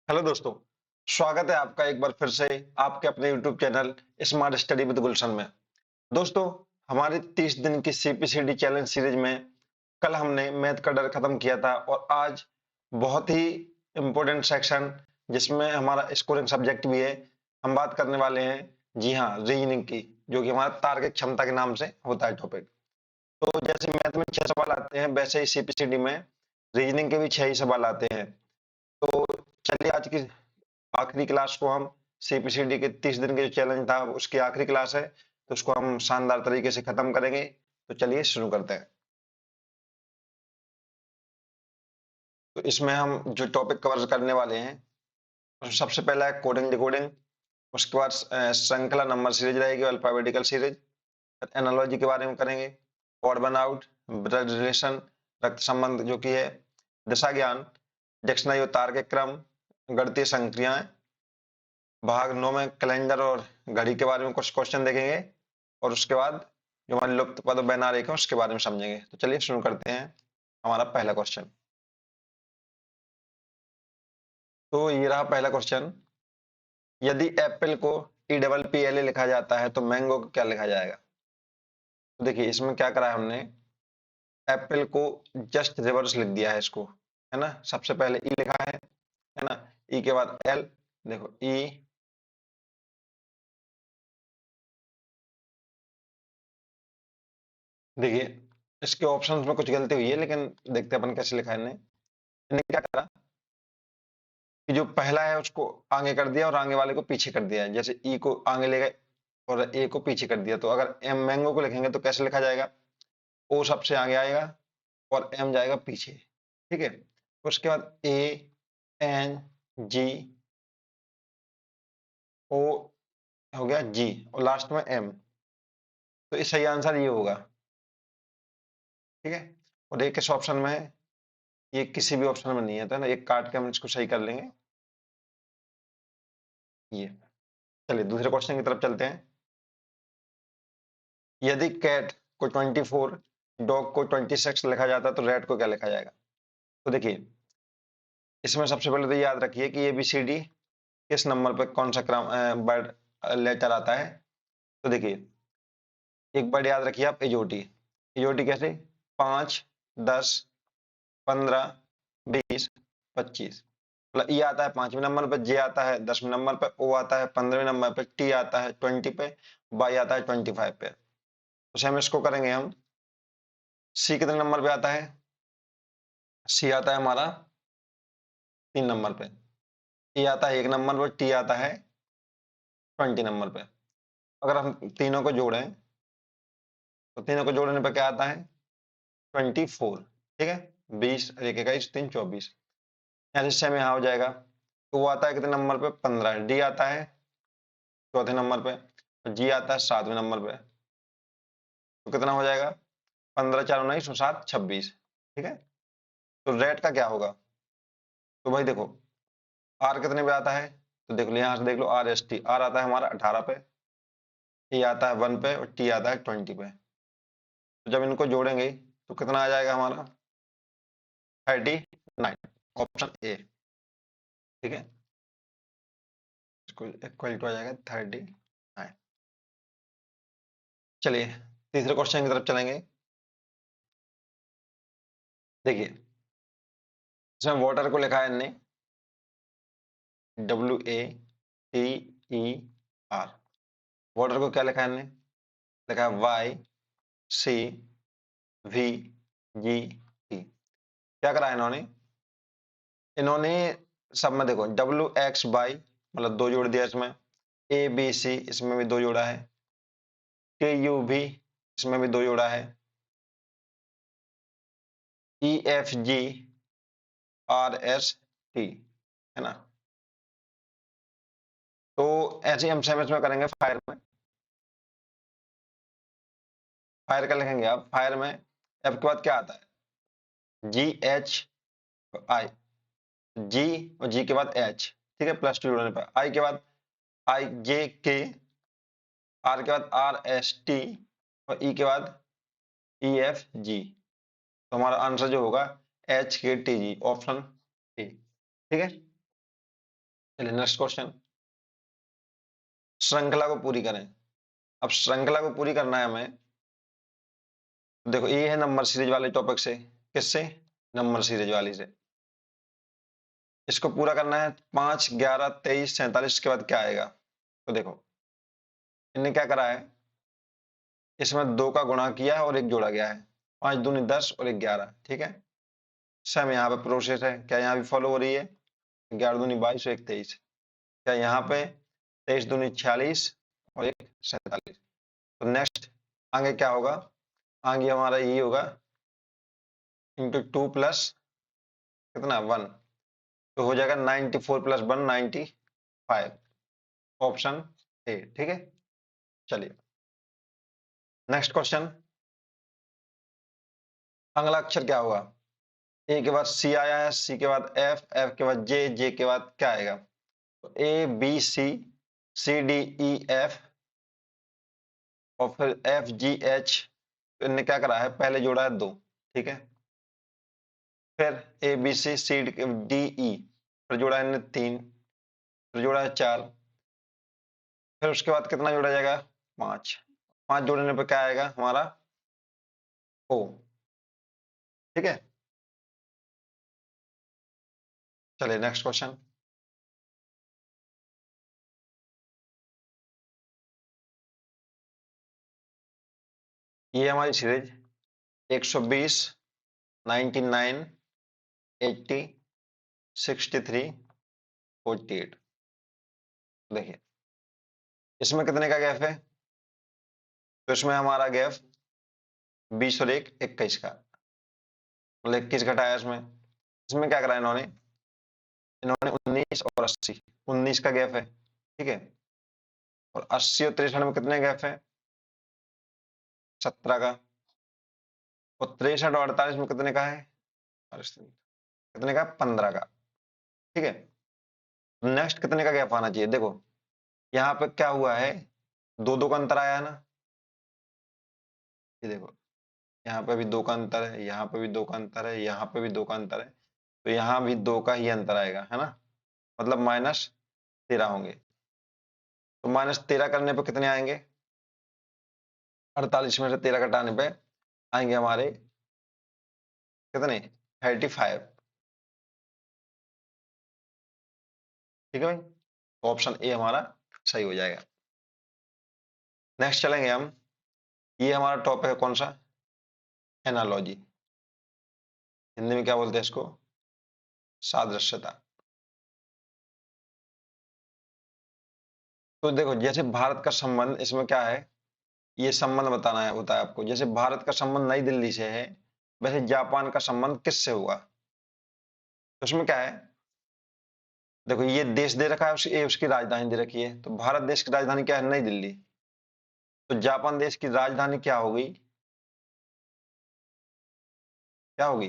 Hello दोस्तों, स्वागत है आपका एक बार फिर से आपके अपने YouTube channel smart study with Gulshan में। दोस्तों, हमारी 30 दिन की सीपीसीडी चैलेंज सीरीज में कल हमने मैथ का डर खत्म किया था और आज बहुत ही इम्पोर्टेंट सेक्शन जिसमें हमारा स्कोरिंग सब्जेक्ट भी है, हम बात करने वाले हैं। जी हाँ, रीजनिंग की, जो कि हमारा तार्किक क्षमता के नाम से होता है टॉपिक। तो जैसे मैथ में 6 सवाल आते हैं, वैसे ही सीपीसीडी में रीजनिंग के भी 6 ही सवाल आते हैं। तो चलिए आज की आखिरी क्लास को हम सीपीसीडी के 30 दिन के जो चैलेंज था उसकी आखिरी क्लास है, तो उसको हम शानदार तरीके से खत्म करेंगे। तो चलिए शुरू करते हैं। तो इसमें हम जो टॉपिक कवर करने वाले हैं, उसमें सबसे पहला है कोडिंग डिकोडिंग। उसके बाद श्रृंखला नंबर सीरीज रहेगी, अल्फाबेटिकल सीरीज। एनालॉजी के बारे में करेंगे, odd one out, blood relation, रक्त संबंध जो कि है, दिशा ज्ञान, डिक्शनरी और तार्किक क्रम, गणितीय संक्रियाएं। भाग 9 में कैलेंडर और घड़ी के बारे में कुछ क्वेश्चन देखेंगे और उसके बाद जो हमारी लुप्त पद और वैनारिक है उसके बारे में समझेंगे। तो चलिए शुरू करते हैं हमारा पहला क्वेश्चन। तो ये रहा पहला क्वेश्चन। यदि एप्पल को E double P L A लिखा जाता है तो मैंगो को क्या लिखा जाएगा? तो देखिए इसमें क्या करा है हमने, एप्पल को जस्ट रिवर्स लिख दिया है इसको, है ना। सबसे पहले ई लिखा है ना। ई के बाद एल, देखो ई, देखिए इसके ऑप्शंस में कुछ गलती हुई है, लेकिन देखते हैं अपन कैसे लिखा है इन्हें। इन्हें क्या करा कि जो पहला है उसको आगे कर दिया और आगे वाले को पीछे कर दिया है। जैसे ई को आगे ले गए और ए को पीछे कर दिया। तो अगर एम मैंगो को लिखेंगे तो कैसे लिखा जाएगा? ओ सबसे आगे आएगा और एम जाएगा पीछे। ठीक है, उसके बाद ए, एन, जी, ओ हो गया जी, और लास्ट में एम। तो इस सही आंसर ये होगा। ठीक है, और एक किस ऑप्शन में है? ये किसी भी ऑप्शन में नहीं है, तो ना एक काट के हम इसको सही कर लेंगे ये। चलिए दूसरे क्वेश्चन की तरफ चलते हैं। यदि कैट को 24, डॉग को 26 लिखा जाता है तो रैट को क्या लिखा जाएगा? तो देखिए इसमें सबसे पहले तो याद रखिए कि एबीसीडी किस नंबर पे कौन सा क्रम वर्ड लेटर आता है। तो देखिए एक वर्ड याद रखिए आप, एजोटी। एजोटी कैसे? 5, 10, 15, 20, 25। मतलब ई आता है 5वें नंबर पे, जे आता है 10वें नंबर पे, ओ आता है 15वें नंबर पे, टी आता है 20 पे, वाई आता है 25 पे। तो सेम इसको करेंगे हम। सी कितने नंबर पे आता है? सी आता है हमारा 3 नंबर पे, ए आता है 1 नंबर पे, टी आता है 20 नंबर पे। अगर हम तीनों को जोड़ें तो तीनों को जोड़ने पर क्या आता है? 24। ठीक है, 20 और 1 21 3 24। यहाँ से सेम यहाँ हो जाएगा। तो वो आता है कितने नंबर पे? 15। डी आता है चौथे नंबर पे, और जी आता है 7वें नंबर पे। तो कितना हो जाएगा? 15 4 19 और 7 26। ठीक है, तो रेट का क्या होगा? तो भाई देखो आर कितने पे आता है? तो देख लो यहाँ से, देख लो आर एस टी। आर आता है हमारा 18 पे, ए आता है 1 पे और टी आता है 20 पे। तो जब इनको जोड़ेंगे तो कितना आ जाएगा हमारा? 39, ऑप्शन ए। ठीक है, इसको इक्वल टू आ जाएगा 39। चलिए तीसरे क्वेश्चन की तरफ चलेंगे। देखिए इसमें वाटर को लिखा है इनने WATER। वाटर को क्या लिखा है इनने? लिखा है YCVGT। क्या करा है इन्होंने? इन्होंने सब में देखो WXY मतलब दो जोड़ दिया इसमें, ABC इसमें भी दो जोड़ा है, TUV इसमें भी दो जोड़ा है, EFGRST, है ना। तो ऐसे ही हम सेम इसमें करेंगे फायर में। फायर का लिखेंगे आप, फायर में एफ के बाद क्या आता है? GHI, जी और जी के बाद एच। ठीक है, +2 जोड़ने पर आई के बाद IJK, आर के बाद RST और ई के बाद EFG। तो हमारा आंसर जो होगा HKTG, ऑप्शन ए। ठीक है, चलिए नेक्स्ट क्वेश्चन, श्रृंखला को पूरी करें। अब श्रृंखला को पूरी करना है हमें। देखो ये है नंबर सीरीज वाले टॉपिक से, किससे? नंबर सीरीज वाली से। इसको पूरा करना है 5, 11, 23, 47 के बाद क्या आएगा? तो देखो इनने क्या करा है, इसमें 2 का गुणा किया है और 1 जोड़ा गया है। 5 दूनी 10 और 1 11, ठीक है। सेम यहाँ पे प्रोसेस है, क्या यहाँ भी फॉलो हो रही है? 11 दूनी 22 और 1 23। क्या यहाँ पे 23 दूनी 46 और 1 47। तो नेक्स्ट आगे क्या होगा? आगे हमारा ये होगा इंटू 2 प्लस कितना 1, तो हो जाएगा 94 प्लस 1 95, ऑप्शन ए, ठीक है। चलिए नेक्स्ट क्वेश्चन, अगला अक्षर क्या होगा? ए के बाद सी आया है, सी के बाद एफ, एफ के बाद जे, जे के बाद क्या आएगा? तो A B C D E F और फिर एफ जी एच। तो इनने क्या करा है, पहले जोड़ा है 2, ठीक है। फिर ए बी सी डी ई, फिर जोड़ा है इनने 3, फिर जोड़ा है 4, फिर उसके बाद कितना जोड़ा जाएगा? 5। 5 जोड़ने पर क्या आएगा हमारा? ओ, ठीक है। चलिए नेक्स्ट क्वेश्चन, ये हमारी सीरीज 120, 99, 80, 63, 48। देखिए इसमें कितने का गैप है? तो इसमें हमारा गैप 20 और 1 21 का, मतलब 21 घटाया इसमें। इसमें क्या करा इन्होंने? इन्होंने 19 और 80, 19 का गैप है, ठीक है। और 80 और 63 में कितने गैप है? 17 का। और 63 और 48 में कितने का है? कितने का? 15 का, ठीक है। नेक्स्ट कितने का गैप आना चाहिए? देखो यहाँ पे क्या हुआ है, 2 का अंतर आया है ना। ये देखो यहाँ पे भी 2 का अंतर है, यहाँ पे भी 2 का अंतर है, यहाँ पे भी 2 का अंतर है, तो यहाँ भी 2 का ही अंतर आएगा, है ना। मतलब -13 होंगे। तो -13 करने पे कितने आएंगे? 48 में से 13 घटाने पे आएंगे हमारे कितने? 35, ठीक है भाई। तो ऑप्शन ए हमारा सही हो जाएगा। नेक्स्ट चलेंगे हम, ये हमारा टॉपिक है कौन सा? एनालॉजी। हिंदी में क्या बोलते हैं इसको? सादृश्यता। तो देखो जैसे भारत का संबंध, इसमें क्या है, ये संबंध बताना है होता है आपको। जैसे भारत का संबंध नई दिल्ली से है, वैसे जापान का संबंध किससे हुआ? तो उसमें क्या है, देखो ये देश दे रखा है, ये उसकी राजधानी दे रखी है। तो भारत देश की राजधानी क्या है? नई दिल्ली। तो जापान देश की राजधानी क्या होगी? क्या होगी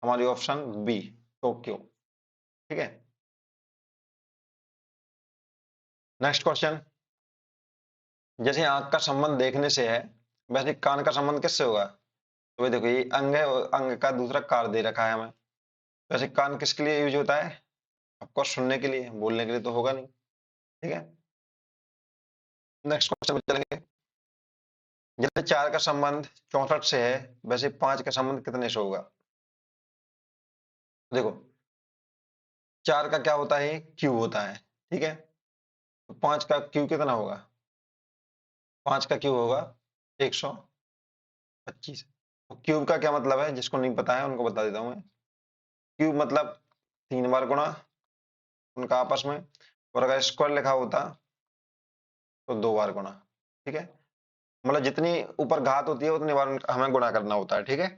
हमारी? ऑप्शन बी, टोक्यो, ठीक है। नेक्स्ट क्वेश्चन, जैसे आंख का संबंध देखने से है, वैसे कान का संबंध किससे होगा? तो भाई देखो ये अंग है, और अंग का दूसरा कार दे रखा है हमें। वैसे कान किसके लिए यूज होता है? ऑफकोर्स सुनने के लिए, बोलने के लिए तो होगा नहीं, ठीक है। नेक्स्ट क्वेश्चन पे चलेंगे, जैसे 4 का संबंध 64 से है, वैसे 5 का संबंध कितने से होगा? देखो 4 का क्या होता है? क्यू होता है, ठीक है। तो 5 का क्यू कितना होगा? 5 का क्यू होगा 125। तो क्यूब का क्या मतलब है? जिसको नहीं पता है उनको बता देता हूं मैं। क्यूब मतलब 3 बार गुणा उनका आपस में, और अगर स्क्वायर लिखा होता तो 2 बार गुणा, ठीक है। मतलब जितनी ऊपर घात होती है उतनी बार हमें गुणा करना होता है, ठीक है।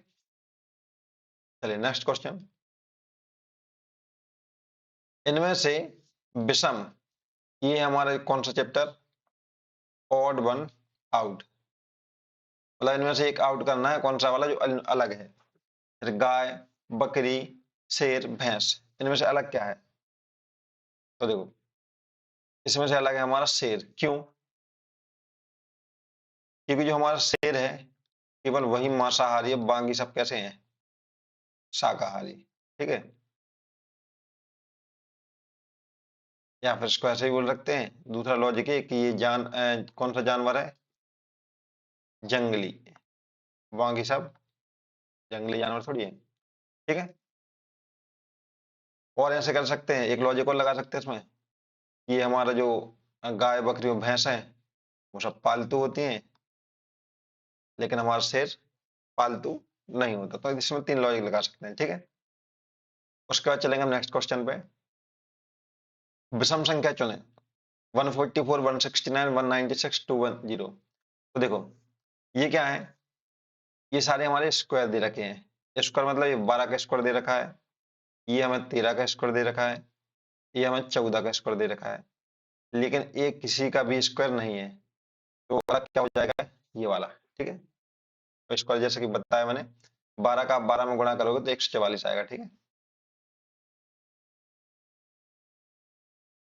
चलिए नेक्स्ट क्वेश्चन, इनमें से विषम, ये हमारा कौन सा चैप्टर? Odd one out. मतलब इनमें से एक आउट करना है, कौन सा वाला जो अलग है। जैसे गाय, बकरी, शेर, भैंस, इनमें से अलग क्या है? तो देखो इसमें से अलग है हमारा शेर। क्यों? क्योंकि जो हमारा शेर है केवल वही मांसाहारी है, बाकी सब कैसे हैं? शाकाहारी, ठीक है। या फिर इसको ऐसे ही बोल सकते हैं। दूसरा लॉजिक है कि ये कौन सा जानवर है? जंगली। बाकी सब जंगली जानवर थोड़ी है। ठीक है। और ऐसे कर सकते हैं, एक लॉजिक और लगा सकते हैं इसमें। ये हमारा जो गाय बकरी और भैंस है वो सब पालतू होती हैं, लेकिन हमारा शेर पालतू नहीं होता। तो इसमें 3 लॉजिक लगा सकते हैं। ठीक है। उसके बाद चलेंगे हम नेक्स्ट क्वेश्चन पे। विषम संख्या चुनें। 144, 169, 196, 210। तो देखो ये क्या है, ये सारे हमारे स्क्वायर दे रखे हैं। स्क्वायर मतलब ये 12 का स्क्वायर दे रखा है, ये हमें 13 का स्क्वायर दे रखा है, ये हमें 14 का स्क्वायर दे रखा है, लेकिन ये किसी का भी स्क्वायर नहीं है। तो वाला क्या हो जाएगा? ये वाला। ठीक है। तो स्क्वायर जैसे कि बताया मैंने, 12 का आप 12 में गुणा करोगे तो 144 आएगा। ठीक है।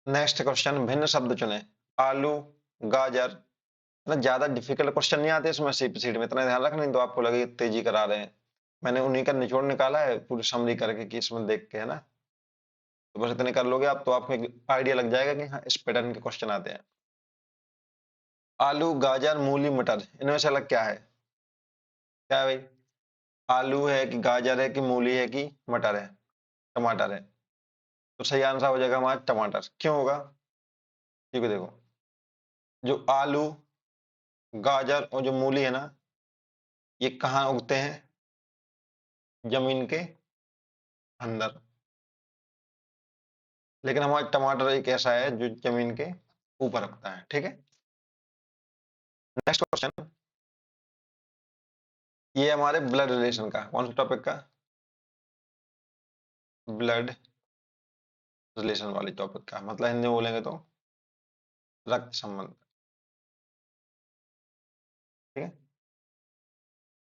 नेक्स्ट क्वेश्चन, भिन्न शब्द चुने। आलू, गाजर। ना ज्यादा डिफिकल्ट क्वेश्चन नहीं आते इसमें, सीट में इतना ध्यान रखना, नहीं तो आपको लगे तेजी करा रहे हैं। मैंने उन्हीं का निचोड़ निकाला है पूरी समरी करके कि इसमें देख के, है ना। तो बस इतने कर लोगे आप तो आपको एक आइडिया लग जाएगा कि हाँ इस पैटर्न के क्वेश्चन आते हैं। आलू, गाजर, मूली, मटर, इनमें से अलग क्या है? क्या है भाई? आलू है कि गाजर है कि मूली है कि मटर है? टमाटर है। तो सही आंसर हो जाएगा हमारा टमाटर। क्यों होगा? क्योंकि देखो, जो आलू, गाजर और जो मूली है ना, ये कहाँ उगते हैं? जमीन के अंदर। लेकिन हमारा टमाटर एक ऐसा है जो जमीन के ऊपर उगता है। ठीक है। नेक्स्ट क्वेश्चन, ये हमारे ब्लड रिलेशन का, कौन सा टॉपिक का? ब्लड रिलेशन वाली टॉपिक का, मतलब हिंदी में बोलेंगे तो रक्त संबंध। ठीक है।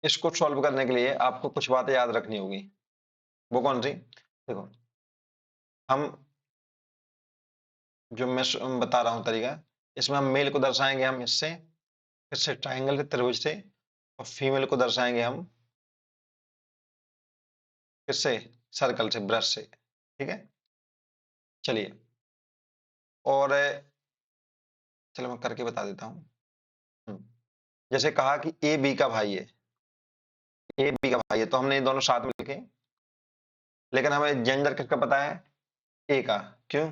इसको सॉल्व करने के लिए आपको कुछ बातें याद रखनी होगी। वो कौन सी? देखो, हम जो मैं बता रहा हूं तरीका, इसमें हम मेल को दर्शाएंगे हम इससे ट्राइंगल के त्रिभुज से, और फीमेल को दर्शाएंगे हम किससे? सर्कल से, ब्रश से। ठीक है। चलिए, और चलो मैं करके बता देता हूँ। जैसे कहा कि ए बी का भाई है, ए बी का भाई है, तो हमने ये दोनों साथ में लिखे, लेकिन हमें जेंडर किसका पता है? ए का। क्यों?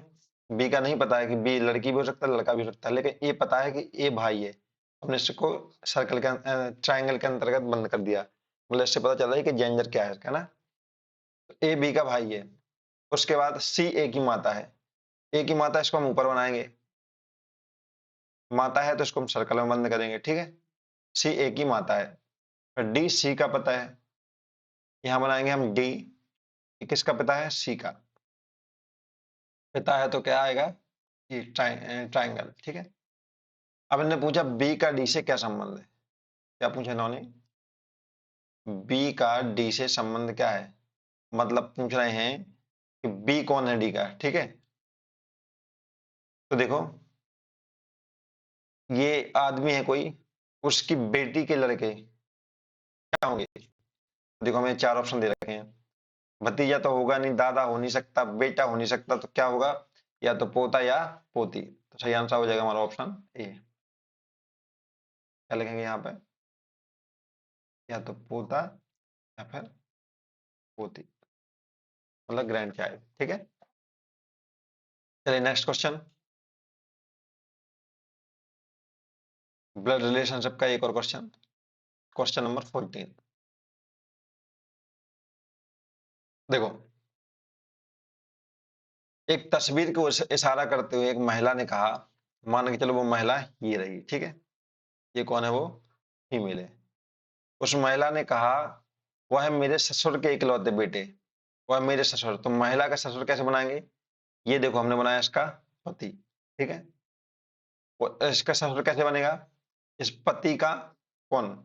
बी का नहीं पता है कि बी लड़की भी हो सकता है लड़का भी हो सकता है, लेकिन ए पता है कि ए भाई है। हमने इसको सर्कल के ट्राइंगल के अंतर्गत बंद कर दिया, मतलब इससे पता चल रहा है कि जेंडर क्या है ना। ए बी का भाई है। उसके बाद सी ए की माता है। ए की माता, इसको हम ऊपर बनाएंगे, माता है तो इसको हम सर्कल में बंद करेंगे। ठीक है। सी ए की माता है। फिर डी सी का पता है, यहां बनाएंगे हम डी। किसका पिता है? सी का पिता है, तो क्या आएगा? ये ट्राइंगल। ठीक है। अब इन्होंने पूछा बी का डी से क्या संबंध है। क्या पूछा इन्होंने? बी का डी से संबंध क्या है, मतलब पूछ रहे हैं कि बी कौन है डी का। ठीक है। तो देखो, ये आदमी है कोई, उसकी बेटी के लड़के क्या होंगे? देखो हमें 4 ऑप्शन दे रखे हैं। भतीजा तो होगा नहीं, दादा हो नहीं सकता, बेटा हो नहीं सकता, तो क्या होगा? या तो पोता या पोती। तो सही आंसर हो जाएगा हमारा ऑप्शन ए। क्या लिखेंगे यहाँ पे? या तो पोता या फिर पोती, मतलब ग्रैंड चाइल्ड। ठीक है। चलिए नेक्स्ट क्वेश्चन, ब्लड रिलेशनशिप का एक और क्वेश्चन, क्वेश्चन नंबर 14। देखो, एक तस्वीर को इशारा करते हुए एक महिला ने कहा, मान के चलो वो महिला ये रही। ठीक है। ये कौन है? वो फीमेल है। उस महिला ने कहा, वह मेरे ससुर के इकलौते बेटे, वह मेरे ससुर। तो महिला का ससुर कैसे बनाएंगे? ये देखो हमने बनाया इसका पति। ठीक है। इसका ससुर कैसे बनेगा? इस पति का कौन?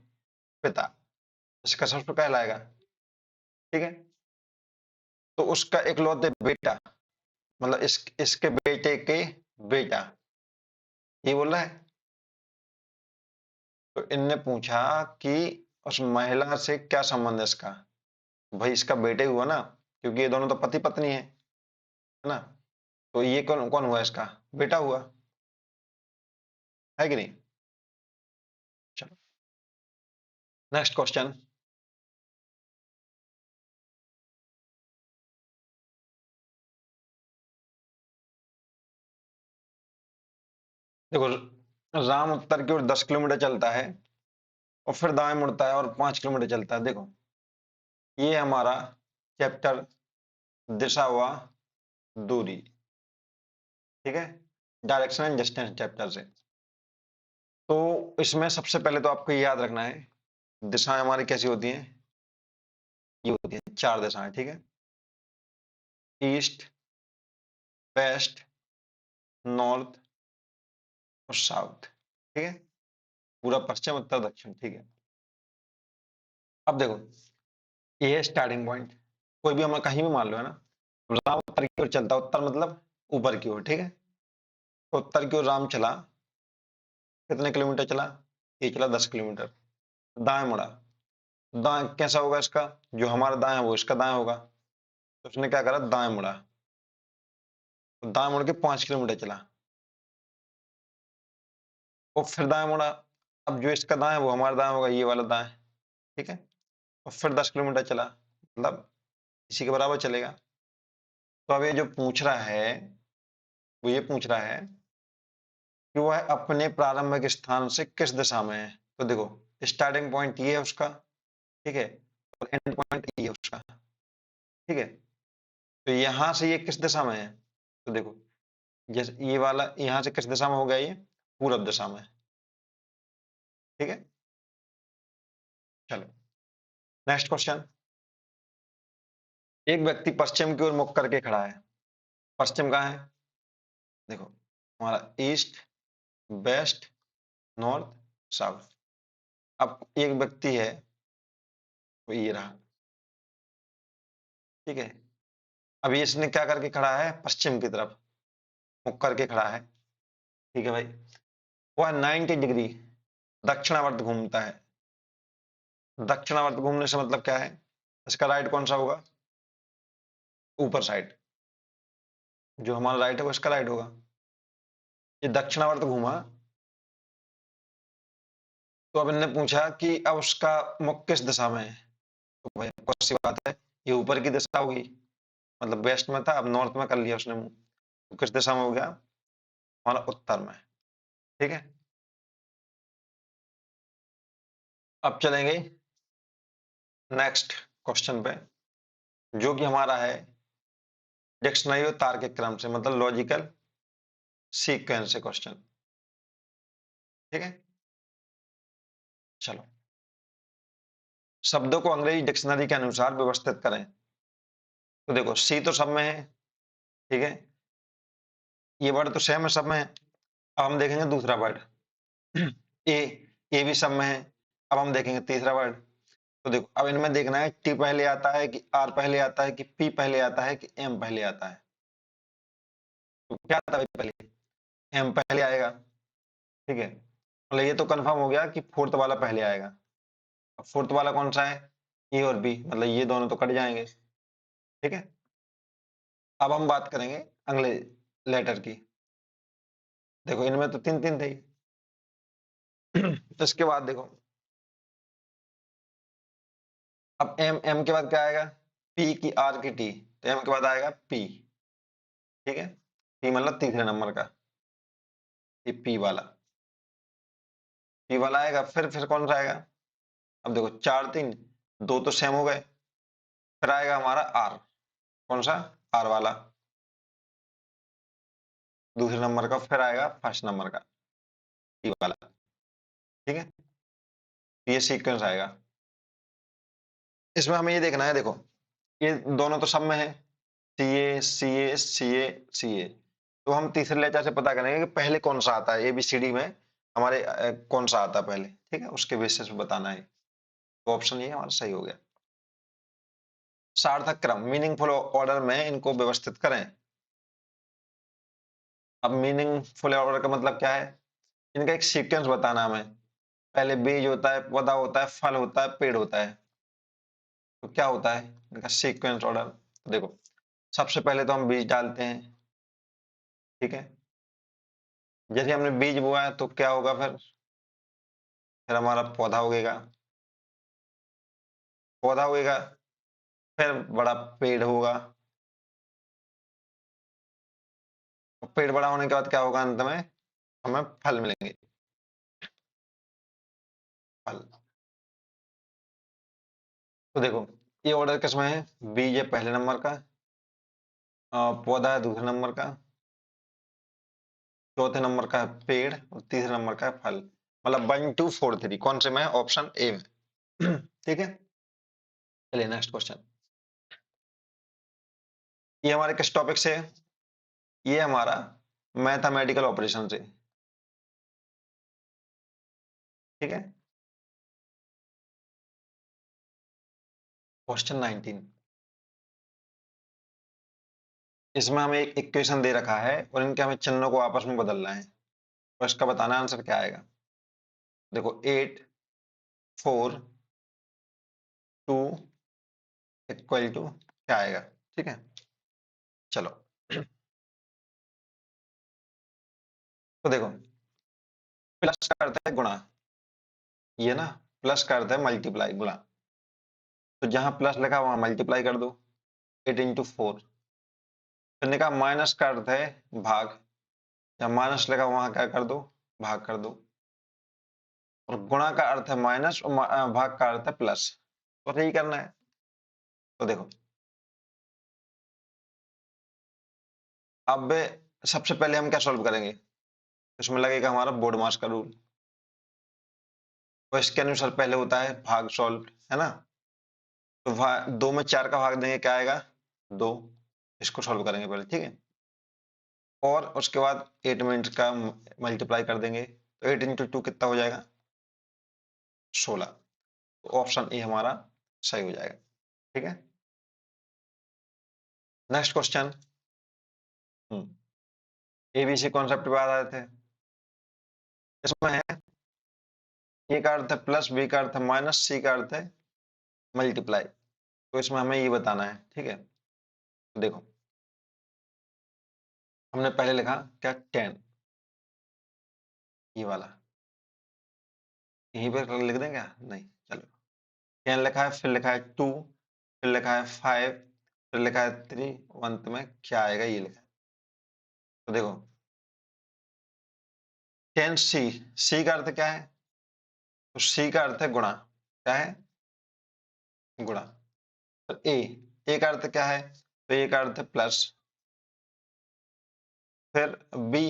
पिता। इसका ससुर कहलाएगा। ठीक है। तो उसका इकलौते बेटा, मतलब इसके बेटे के बेटा, ये बोल रहा है। तो इनने पूछा कि उस महिला से क्या संबंध है इसका? भाई इसका बेटे हुआ ना, क्योंकि ये दोनों तो पति पत्नी है ना। तो ये कौन कौन हुआ इसका बेटा हुआ, है कि नहीं। चलो नेक्स्ट क्वेश्चन। देखो राम उत्तर की ओर 10 किलोमीटर चलता है और फिर दाएं मुड़ता है और 5 किलोमीटर चलता है। देखो ये हमारा चैप्टर दिशा व दूरी, ठीक है, डायरेक्शन एंड डिस्टेंस चैप्टर से। तो इसमें सबसे पहले तो आपको ये याद रखना है दिशाएं हमारी कैसी होती हैं, ये होती है 4 दिशाएं, ठीक है, ईस्ट, वेस्ट, नॉर्थ और साउथ, ठीक है, पूरा पश्चिम उत्तर दक्षिण, ठीक है। अब देखो ये है स्टार्टिंग पॉइंट, कोई भी हमें कहीं भी मान लो, है ना। राम उत्तर की ओर चलता, उत्तर मतलब ऊपर की ओर, ठीक है। तो उत्तर की ओर राम चला, कितने किलोमीटर चला, ये चला 10 किलोमीटर। दाएं मुड़ा, दाएं कैसा होगा इसका, जो हमारा दाएं है वो इसका दाएं होगा, तो उसने क्या करा दाएं मुड़ा, तो दाएं मुड़ के 5 किलोमीटर चला, और फिर दाएं मुड़ा। अब जो इसका दाएं है वो हमारा दाएं होगा, ये वाला दाएं, ठीक है, और फिर 10 किलोमीटर चला, मतलब इसी के बराबर चलेगा। तो अब ये जो पूछ रहा है वो ये पूछ रहा है कि वह अपने प्रारंभिक स्थान से किस दिशा में है। तो देखो स्टार्टिंग पॉइंट ये है उसका, ठीक है, और एंड पॉइंट ये है उसका, ठीक है। तो यहां से ये किस दिशा में है, तो देखो जैसे ये वाला यहां से किस दिशा में हो गया, ये पूरब दिशा में, ठीक है। चलो नेक्स्ट क्वेश्चन। एक व्यक्ति पश्चिम की ओर मुख करके खड़ा है, पश्चिम कहाँ है, देखो हमारा ईस्ट, वेस्ट, नॉर्थ, साउथ। अब एक व्यक्ति है वो ये रहा, ठीक है। अभी इसने क्या करके खड़ा है, पश्चिम की तरफ मुख करके खड़ा है, ठीक है भाई। वह 90 डिग्री दक्षिणावर्त घूमता है। दक्षिणावर्त घूमने से मतलब क्या है, इसका राइट कौन सा होगा, ऊपर साइड, जो हमारा राइट है वो इसका राइट होगा। ये दक्षिणावर्त घूमा, तो अब इन्होंने पूछा कि अब उसका मुख किस दिशा में है, तो भाई कौन सी बात है, ये ऊपर की दिशा होगी, मतलब वेस्ट में था अब नॉर्थ में कर लिया उसने मुंह, तो किस दिशा में हो गया, हमारा उत्तर में, ठीक है। अब चलेंगे नेक्स्ट क्वेश्चन पे, जो कि हमारा है डिक्शनरी और तार्किक क्रम से, मतलब लॉजिकल सीक्वेंस से क्वेश्चन, ठीक है। चलो शब्दों को अंग्रेजी डिक्शनरी के अनुसार व्यवस्थित करें। तो देखो सी तो सब में है, ठीक है, ये वर्ड तो सेम है सब में है। अब हम देखेंगे दूसरा वर्ड ए, ए भी सब में है। अब हम देखेंगे तीसरा वर्ड। तो देखो अब इनमें देखना है टी पहले आता है कि आर पहले आता है कि पी पहले आता है कि एम पहले आता है। तो क्या आता है पहले, एम पहले आएगा, ठीक है, मतलब ये तो कंफर्म हो गया कि फोर्थ वाला पहले आएगा। अब फोर्थ वाला कौन सा है, ए और बी, मतलब ये दोनों तो कट जाएंगे, ठीक है। अब हम बात करेंगे अगले लेटर की। देखो इनमें तो तीन तीन थे इसके बाद देखो अब एम, एम के बाद क्या आएगा, पी की आर की टी, तो एम के बाद आएगा पी, ठीक है, पी मतलब तीसरे नंबर का, ये पी वाला आएगा। फिर कौन सा आएगा, अब देखो चार तीन, दो तो सेम हो गए, फिर आएगा हमारा आर, कौन सा, आर वाला दूसरे नंबर का, फिर आएगा फर्स्ट नंबर का टी वाला, ठीक है, ये सीक्वेंस आएगा। इसमें हमें ये देखना है, देखो ये दोनों तो सब में है, सी ए सी ए सी ए सी ए, तो हम तीसरे लेटर से पता करेंगे कि पहले कौन सा आता है एबीसीडी में, हमारे कौन सा आता है पहले, ठीक है, उसके बेसिस पे बताना है। तो ऑप्शन ये हमारा सही हो गया। सार्थक क्रम मीनिंगफुल ऑर्डर में इनको व्यवस्थित करें। अब मीनिंगफुल ऑर्डर का मतलब क्या है, इनका एक सीक्वेंस बताना हमें। पहले बीज होता है, पौधा होता है, फल होता है, पेड़ होता है, तो क्या होता है इनका सीक्वेंस ऑर्डर। देखो सबसे पहले तो हम बीज डालते हैं, ठीक है। जैसे हमने बीज बोया है तो क्या होगा फिर हमारा पौधा उगेगा, पौधा उगेगा, फिर बड़ा पेड़ होगा, पेड़ बड़ा होने के बाद क्या होगा, अंत में हमें फल मिलेंगे, फल। तो देखो ये ऑर्डर किसमें है, बीज है पहले नंबर का, पौधा है दूसरे नंबर का, चौथे नंबर का है पेड़ और तीसरे नंबर का है फल। मतलब 1 2 4 3 कौन से में है, ऑप्शन ए में। ठीक है। चलिए नेक्स्ट क्वेश्चन। ये हमारे किस टॉपिक से है, ये हमारा मैथमेटिकल ऑपरेशन से। ठीक है। क्वेश्चन 19, इसमें हमें एक इक्वेशन दे रखा है और इनके हमें चिन्हों को आपस में बदलना है और इसका बताना आंसर क्या आएगा। देखो 8 4 2 इक्वल टू क्या आएगा। ठीक है। चलो तो देखो प्लस का अर्थ है गुणा, ये ना प्लस का अर्थ है मल्टीप्लाई, गुणा। तो जहां प्लस लिखा वहां मल्टीप्लाई कर दो, 8 × 4। फिर ने कहा माइनस का अर्थ है भाग, जहां माइनस लिखा वहां क्या कर दो, भाग कर दो। और गुणा का अर्थ है माइनस और भाग का अर्थ है प्लस, तो यही करना है। तो देखो अब सबसे पहले हम क्या सॉल्व करेंगे, इसमें लगेगा हमारा बोर्ड मास का रूल, तो इसके अनुसार पहले होता है भाग सॉल्व, है ना। तो 2 में 4 का भाग देंगे क्या आएगा, 2। इसको सॉल्व करेंगे पहले, ठीक है। और उसके बाद 8 मिनट का मल्टीप्लाई कर देंगे, तो 8 × 2 कितना हो जाएगा, 16। तो ऑप्शन ए हमारा सही हो जाएगा। ठीक है। Next question. एबीसी कॉन्सेप्ट पे आ रहे थे, इसमें है ए का अर्थ है प्लस, बी का अर्थ है माइनस, सी का अर्थ है मल्टीप्लाई। तो इसमें हमें ये बताना है। ठीक है। तो देखो हमने पहले लिखा क्या 10, ये वाला यहीं पे लिख दें क्या, नहीं चलो 10 लिखा है, फिर लिखा है 2, फिर लिखा है 5, फिर लिखा है 3, अंत में क्या आएगा ये लिखा है। तो देखो 10C, सी का अर्थ क्या है, तो सी का अर्थ है गुणा, क्या है, गुणा। तो ए का अर्थ क्या है, तो ए का अर्थ है प्लस। फिर बी,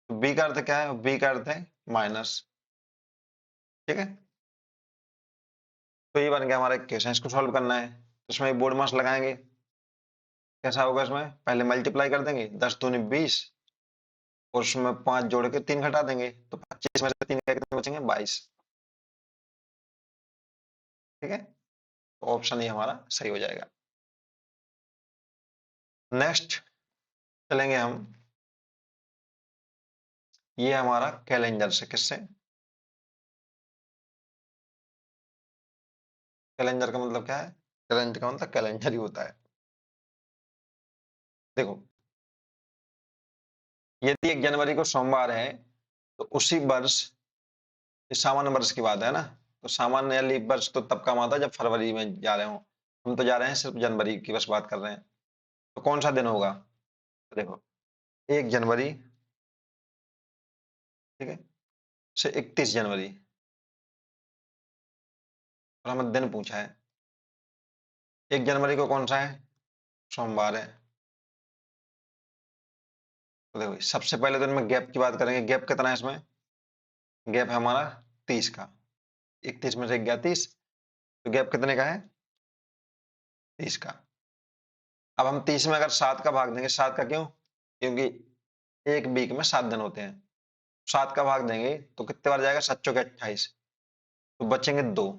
बी का अर्थ क्या है, बी का अर्थ है माइनस। ठीक है। तो ये बन गया हमारा इक्वेशन, इसको सॉल्व करना है। तो इसमें बोर्ड मास लगाएंगे, कैसा होगा, इसमें पहले मल्टीप्लाई कर देंगे, 10 दूनी 20, और उसमें 5 जोड़ के 3 घटा देंगे, तो 25 में से 3 कितने बचेंगे, 22। ठीक है। तो ऑप्शन ये हमारा सही हो जाएगा। नेक्स्ट चलेंगे हम, ये हमारा कैलेंडर से, किससे, कैलेंडर का मतलब क्या है, कैलेंडर का मतलब कैलेंडर ही होता है। देखो यदि 1 जनवरी को सोमवार है तो उसी वर्ष, ये सामान्य वर्ष की बात है ना, तो सामान्य लीप वर्ष तो तब कम आता है जब फरवरी में जा रहे हो, हम तो जा रहे हैं सिर्फ जनवरी की बस बात कर रहे हैं। तो कौन सा दिन होगा, तो देखो 1 जनवरी, ठीक है, से 31 जनवरी, और हमें दिन पूछा है। 1 जनवरी को कौन सा है, सोमवार है। तो देखो सबसे पहले दिन में गैप की बात करेंगे, गैप कितना है इसमें, गैप है हमारा 30 का, 31 में से गया 30, तो गैप कितने का है, 30 का। अब हम 30 में अगर 7 का भाग देंगे, 7 का क्यों, क्योंकि एक वीक में 7 दिन होते हैं, 7 का भाग देंगे तो कितने बार जाएगा, 7 चौके 28, तो बचेंगे 2,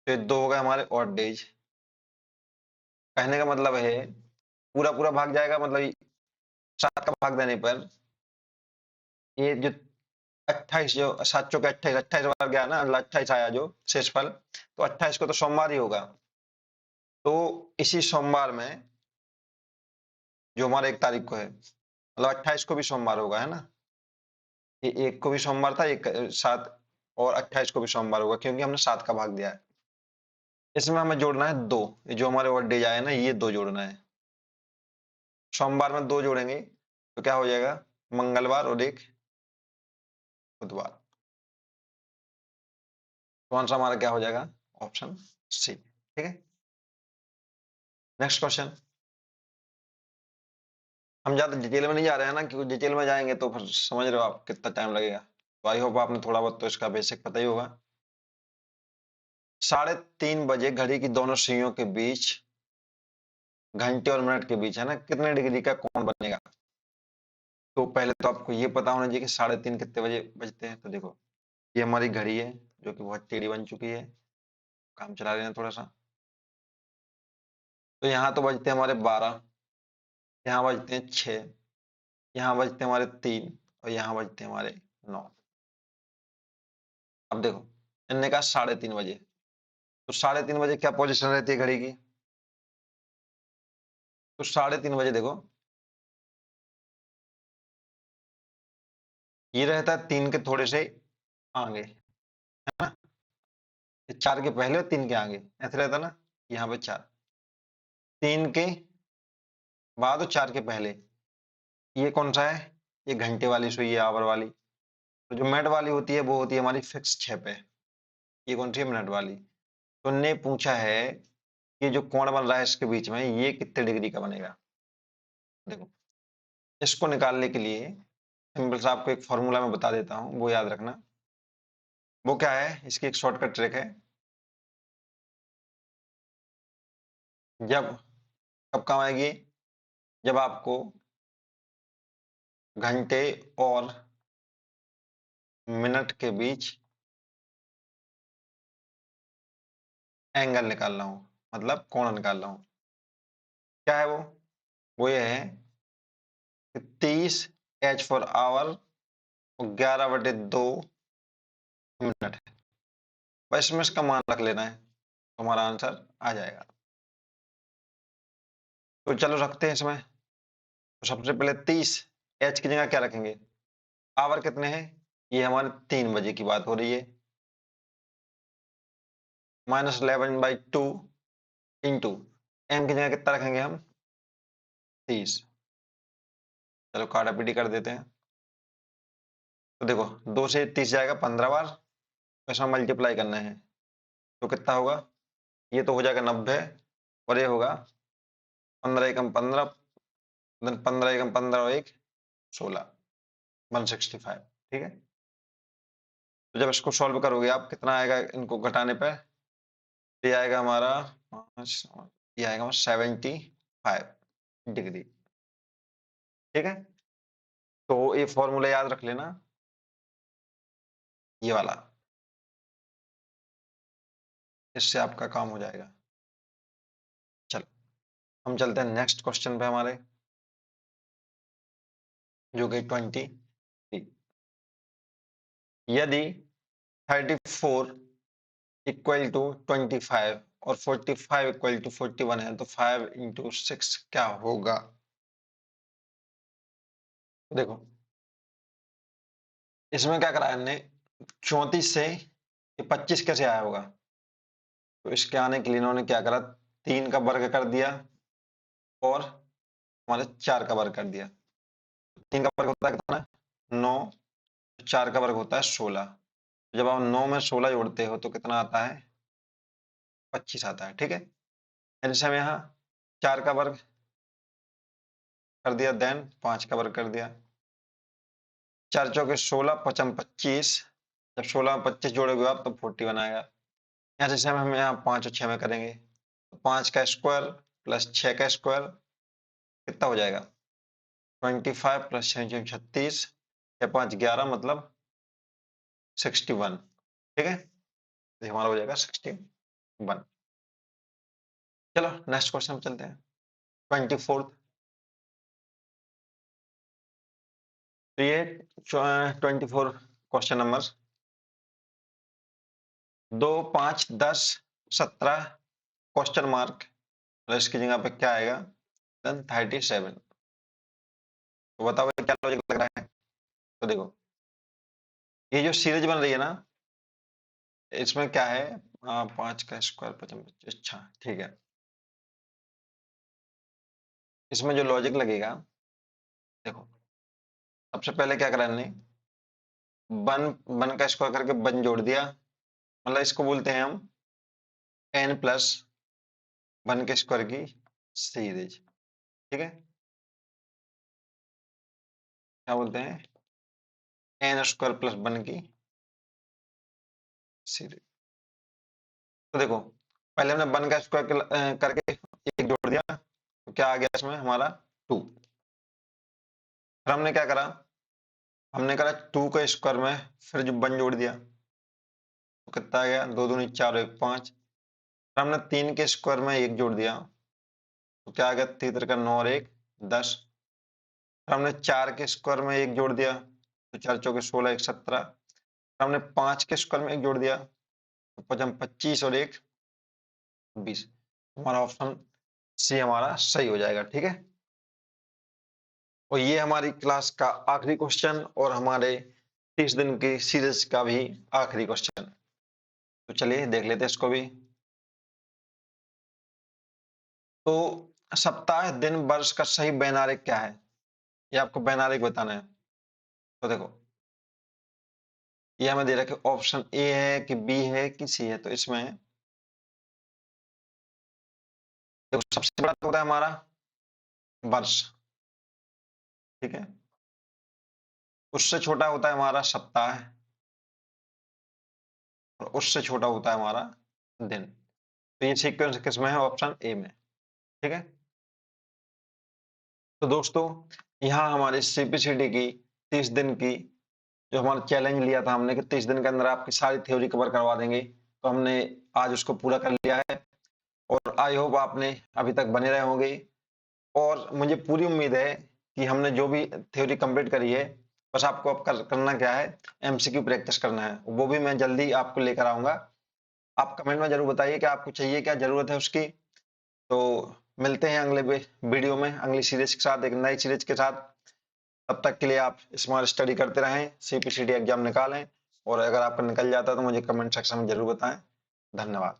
तो ये 2 हो गए हमारे ऑड डेज। कहने का मतलब है पूरा पूरा भाग जाएगा, मतलब 7 का भाग देने पर ये जो 28, जो 7 चौके 28, 28 बार गया ना, 28 आया जो शेषफल, तो 28 को तो सोमवार ही होगा। तो इसी सोमवार में जो हमारे 1 तारीख को है, मतलब 28 को भी सोमवार होगा, है ना? ये 1 को भी सोमवार था, एक 7 और 28 को भी सोमवार होगा, क्योंकि हमने 7 का भाग दिया है। इसमें हमें जोड़ना है 2, ये जो हमारे और डेज आए ना, ये 2 जोड़ना है। सोमवार में 2 जोड़ेंगे तो क्या हो जाएगा? मंगलवार और एक बुधवार। तो आंसर हमारा क्या हो जाएगा? Option C. ठीक है, नेक्स्ट क्वेश्चन। हम ज्यादा डिटेल में नहीं जा रहे हैं ना, क्योंकि डिटेल में जाएंगे तो फिर समझ रहे हो आप कितना टाइम लगेगा। तो आई होप आपने थोड़ा बहुत तो इसका बेसिक पता ही होगा। 3:30 बजे घड़ी की दोनों सुइयों के बीच, घंटे और मिनट के बीच, है ना, कितने डिग्री का कोण बनेगा? तो पहले तो आपको ये पता होना चाहिए कि 3:30 कितने बजे बजते हैं। तो देखो, ये हमारी घड़ी है जो कि बहुत टेढ़ी बन चुकी है, काम चला रहे हैं थोड़ा सा। तो यहाँ तो बजते हैं हमारे 12, यहाँ बजते हैं 6, यहाँ बजते हैं हमारे 3 और यहाँ बजते हैं हमारे 9। अब देखो, इनने कहा 3:30 बजे, तो 3:30 बजे क्या पोजीशन रहती है घड़ी की? तो 3:30 बजे देखो, ये रहता है 3 के थोड़े से आगे, है ना? 4 के पहले और 3 के आगे, ऐसे रहता ना। यहाँ पे 4, 3 के बाद और 4 के पहले। ये कौन सा है? ये घंटे वाली सुई है, आवर वाली। तो जो मिनट वाली होती है वो होती है हमारी फिक्स 6 पे। ये कौन सी है? मिनट वाली। तो ने पूछा है कि जो कोण बन रहा है इसके बीच में, ये कितने डिग्री का बनेगा? देखो, इसको निकालने के लिए सिंपल सा आपको एक फॉर्मूला मैं बता देता हूँ, वो याद रखना। वो क्या है? इसकी एक शॉर्टकट ट्रिक है। जब कब काम आएगी? जब आपको घंटे और मिनट के बीच एंगल निकालना हो, मतलब कोण निकालना हो। क्या है वो? वो ये है कि 30 एच फॉर आवर और 11/2 मिनट है। बस इसमें इसका मान रख लेना है, तो हमारा आंसर आ जाएगा। तो चलो रखते हैं इसमें। तो सबसे पहले 30 एच की जगह क्या रखेंगे? आवर कितने हैं? ये हमारे 3 बजे की बात हो रही है। -11/2 इंटू एम की जगह कितना रखेंगे हम? 30। चलो काटा पीटी कर देते हैं। तो देखो, 2 से 30 जाएगा 15 बार, तो इसमें मल्टीप्लाई करना है। तो कितना होगा? ये तो हो जाएगा 90 और ये होगा 15 एकम 15, 15 एकम 15 और 1 16, 165। ठीक है, तो जब इसको सॉल्व करोगे आप, कितना आएगा इनको घटाने पर? ये आएगा हमारा ये आएगा हमारा 75 डिग्री। ठीक है, तो ये फॉर्मूला याद रख लेना, ये वाला, इससे आपका काम हो जाएगा। चलो, हम चलते हैं नेक्स्ट क्वेश्चन पे हमारे, जो कि 20। यदि 34 इक्वल टू 25 और 45 इक्वल टू 41 है, तो 5 इंटू 6 क्या होगा? देखो, इसमें क्या करा है हमने? 34 से ये 25 कैसे आया होगा? तो इसके आने के लिए इन्होंने क्या करा? 3 का वर्ग कर दिया और हमारे 4 का वर्ग कर दिया। 3 का वर्ग होता है कितना? 9। 4 का वर्ग होता है 16। जब आप 9 में 16 जोड़ते हो तो कितना आता है? 25 आता है। ठीक है, जैसे हम यहाँ 4 का वर्ग कर दिया, देन 5 का वर्ग कर दिया, 4 चौके 16, 5 25। जब 16 में 25 जोड़ोगे आप तो 40 बनाएगा। यहाँ जैसे हम यहाँ 5 और 6 में करेंगे, तो 5 का स्क्वायर प्लस 6 का स्क्वायर कितना हो जाएगा? 25 प्लस 6 36, 6 5 11, मतलब 61। ठीक है, तो हमारा हो जाएगा 61। चलो नेक्स्ट क्वेश्चन चलते हैं, 24। तो ये 24 क्वेश्चन नंबर 2 5 10 17 क्वेश्चन मार्क, इसकी जगह पे क्या आएगा? देन 37। तो बताओ क्या लॉजिक लग रहा है। तो देखो ये जो सीरीज बन रही है ना, इसमें क्या है, 5 का स्क्वायर 25, अच्छा ठीक है। इसमें जो लॉजिक लगेगा, देखो सबसे पहले क्या करा हमने, वन वन का स्क्वायर करके वन जोड़ दिया, मतलब इसको बोलते हैं हम n प्लस वन के स्क्वायर की सीरीज, ठीक है। क्या बोलते हैं, n स्क्वायर प्लस वन की सीरीज। तो देखो पहले हमने वन का स्क्वायर करके एक जोड़ दिया, तो क्या आ गया इसमें हमारा 2। फिर हमने क्या करा, हमने करा 2 का स्क्वायर में फिर जो वन जोड़ दिया, तो कितना आ गया, 2 दूनी 4 और 1 5। फिर हमने 3 के स्क्वायर में एक जोड़ दिया, तो क्या आ गया, 3 का 9 और 1 10। फिर हमने 4 के स्क्वायर में एक जोड़ दिया, तो 4 चौके 16 1 17। फिर हमने 5 के स्क्वायर में एक जोड़ दिया, तो 5 25 और 1 20। हमारा ऑप्शन सी हमारा सही हो जाएगा, ठीक है। और ये हमारी क्लास का आखिरी क्वेश्चन और हमारे 30 दिन की सीरीज का भी आखिरी क्वेश्चन। तो चलिए देख लेते हैं इसको भी। तो सप्ताह, दिन, वर्ष का सही वैनारिक क्या है, ये आपको वैनारिक बताना है। तो देखो ये हमें दे रखा है, ऑप्शन ए है कि बी है कि सी है। तो इसमें देखो सबसे बड़ा होता है हमारा वर्ष, ठीक है। उससे छोटा होता है हमारा सप्ताह, और उससे छोटा होता है हमारा दिन। तो ये सीक्वेंस किसमें है, ऑप्शन ए में, ठीक है। तो दोस्तों यहाँ हमारी सीपीसीटी की 30 दिन की जो हमारा चैलेंज लिया था हमने कि 30 दिन के अंदर आपकी सारी थ्योरी कवर करवा देंगे, तो हमने आज उसको पूरा कर लिया है। और आई होप आपने अभी तक बने रहे होंगे, और मुझे पूरी उम्मीद है कि हमने जो भी थ्योरी कंप्लीट करी है, बस आपको अब करना क्या है, एमसीक्यू प्रैक्टिस करना है। वो भी मैं जल्दी आपको लेकर आऊंगा। आप कमेंट में जरूर बताइए कि आपको चाहिए, क्या जरूरत है उसकी। तो मिलते हैं अगले वीडियो में अगली सीरीज के साथ, एक नई सीरीज के साथ। तब तक के लिए आप स्मार्ट स्टडी करते रहें, सीपीसीटी एग्जाम निकालें, और अगर आपका निकल जाता है तो मुझे कमेंट सेक्शन में जरूर बताएं। धन्यवाद।